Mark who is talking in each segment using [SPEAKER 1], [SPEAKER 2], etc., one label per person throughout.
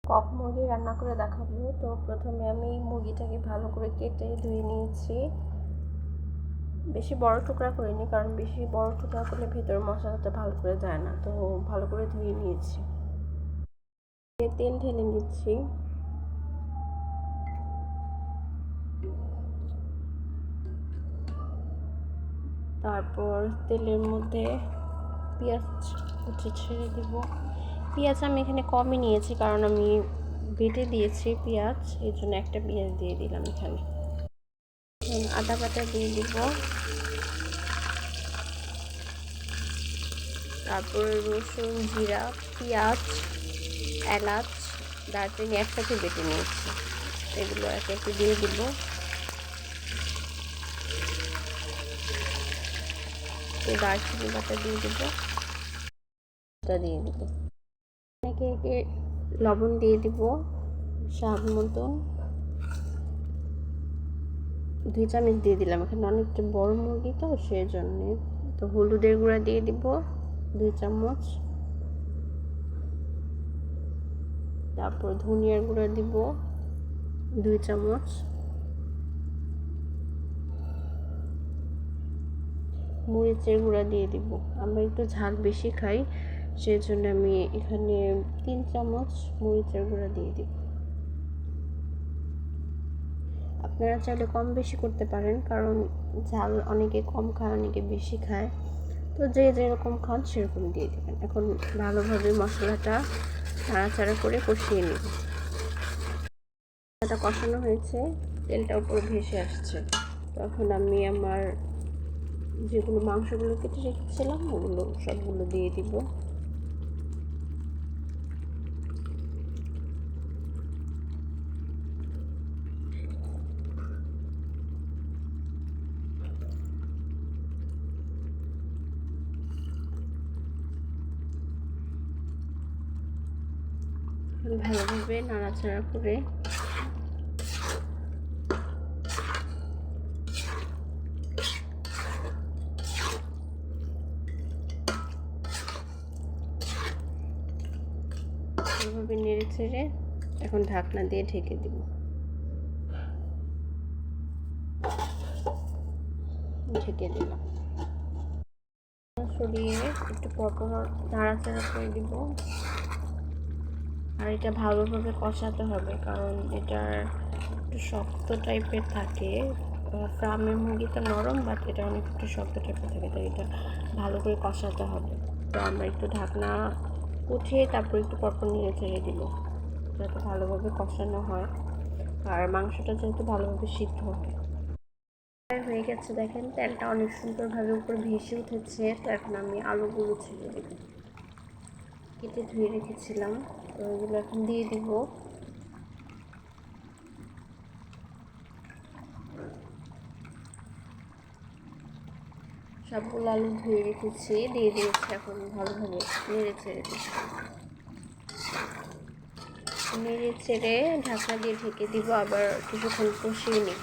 [SPEAKER 1] Cock মুরগি রান্না করে দেখাবো। তো প্রথমে আমি মুরগিটাকে ভালো করে কেটে ধুয়ে নিয়েছি। বেশি বড় টুকরা করিনি, কারণ বেশি বড় টুকরা করলে ভেতর মশলাটা ভালো করে যায় না। তো ভালো করে ধুয়ে নিয়েছি। তেল ঢেলে নিচ্ছি। তারপর তেলের মধ্যে পেঁয়াজ কুচি ছেড়ে দিব। পেঁয়াজ আমি এখানে কমই নিয়েছি, কারণ আমি বেটে দিয়েছি পেঁয়াজ, এই জন্য একটা পেঁয়াজ দিয়ে দিলাম এখানে। আদা বাটা দিয়ে দিব। তারপর রসুন, জিরা, পেঁয়াজ, এলাচ, দারচিনি একসাথে বেটে নিয়েছি। এগুলো একে একে দিয়ে দিব। দারচিনি বাটা দিয়ে দিব, দিয়ে দিব। একে একে লবণ দিয়ে দিব স্বাদ মতন। 2 চামচ দিয়ে দিলাম, এখানে অনেকটা বড় মুরগি তো সেই জন্যে। তো হলুদের গুঁড়া দিয়ে দিব 2 চামচ। তারপর ধনিয়ার গুঁড়া দিব 2 চামচ। মরিচের গুঁড়া দিয়ে দিব। আমরা একটু ঝাল বেশি খাই, সেই জন্য আমি এখানে 3 চামচ মরিচের গুঁড়া দিয়ে দিব। আপনারা চাইলে কম বেশি করতে পারেন, কারণ ঝাল অনেকে কম খায়, অনেকে বেশি খায়। তো যে যেরকম খান সেরকম দিয়ে দেবেন। এখন ভালোভাবে মশলাটা নাড়াচাড়া করে কষিয়ে নিব। এটা কষানো হয়েছে, তেলটা উপরে ভেসে আসছে। তখন আমি আমার যেগুলো মাংসগুলো কেটে রেখেছিলাম ওগুলো সবগুলো দিয়ে দিব। ভালোভাবে নাড়াচাড়া করে ভালোভাবে নেড়ে ছেড়ে এখন ঢাকনা দিয়ে ঢেকে দিব। ঢেকে দিলাম। সরিয়ে একটু পরপর নাড়াচাড়া করে দিব। আর এটা ভালোভাবে কষাতে হবে, কারণ এটার একটু শক্ত টাইপের থাকে। ফার্মের মুরগিটা নরম, বাট এটা অনেক একটু শক্ত টাইপের থাকে, তাই এটা ভালো করে কষাতে হবে। তো আমরা একটু ঢাকনা উঠিয়ে তারপর একটু পরপর নিয়ে ছেড়ে দিব, যাতে ভালোভাবে কষানো হয় আর মাংসটা যেহেতু ভালোভাবে সিদ্ধ হবে। হয়ে গেছে, দেখেন তেলটা অনেক সুন্দরভাবে উপরে ভেসে উঠেছে। তো এখন আমি আলুগুলো ছেড়ে দেব, কেটে ধুয়ে রেখেছিলাম। তো এগুলো এখন দিয়ে দিব। সবগুলো আলু ধুয়ে রেখেছি, দিয়ে দিয়েছি। এখন ভালোভাবে নেড়ে ছেড়ে দিচ্ছি। নেড়ে ছেড়ে ঢাকনা দিয়ে ঢেকে দিব, আবার কিছুক্ষণ কষিয়ে নিব।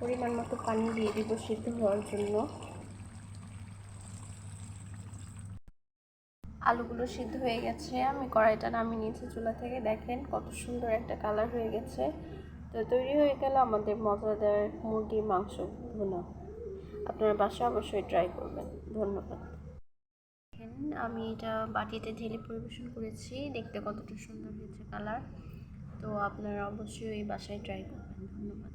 [SPEAKER 1] পরিমাণ মতো পানি দিয়ে দিব সিদ্ধ হওয়ার জন্য। আলুগুলো সিদ্ধ হয়ে গেছে, আমি কড়াইটা নামিয়ে নিয়েছি চুলা থেকে। দেখেন কত সুন্দর একটা কালার হয়ে গেছে। তো তৈরি হয়ে গেল আমাদের মজাদার মুরগির মাংস ভুনা। আপনারা বাসায় অবশ্যই ট্রাই করবেন। ধন্যবাদ। দেখেন আমি এটা বাটিতে ঢেলে পরিবেশন করেছি, দেখতে কতটা সুন্দর হয়েছে কালার। তো আপনারা অবশ্যই বাসায় ট্রাই করবেন। ধন্যবাদ।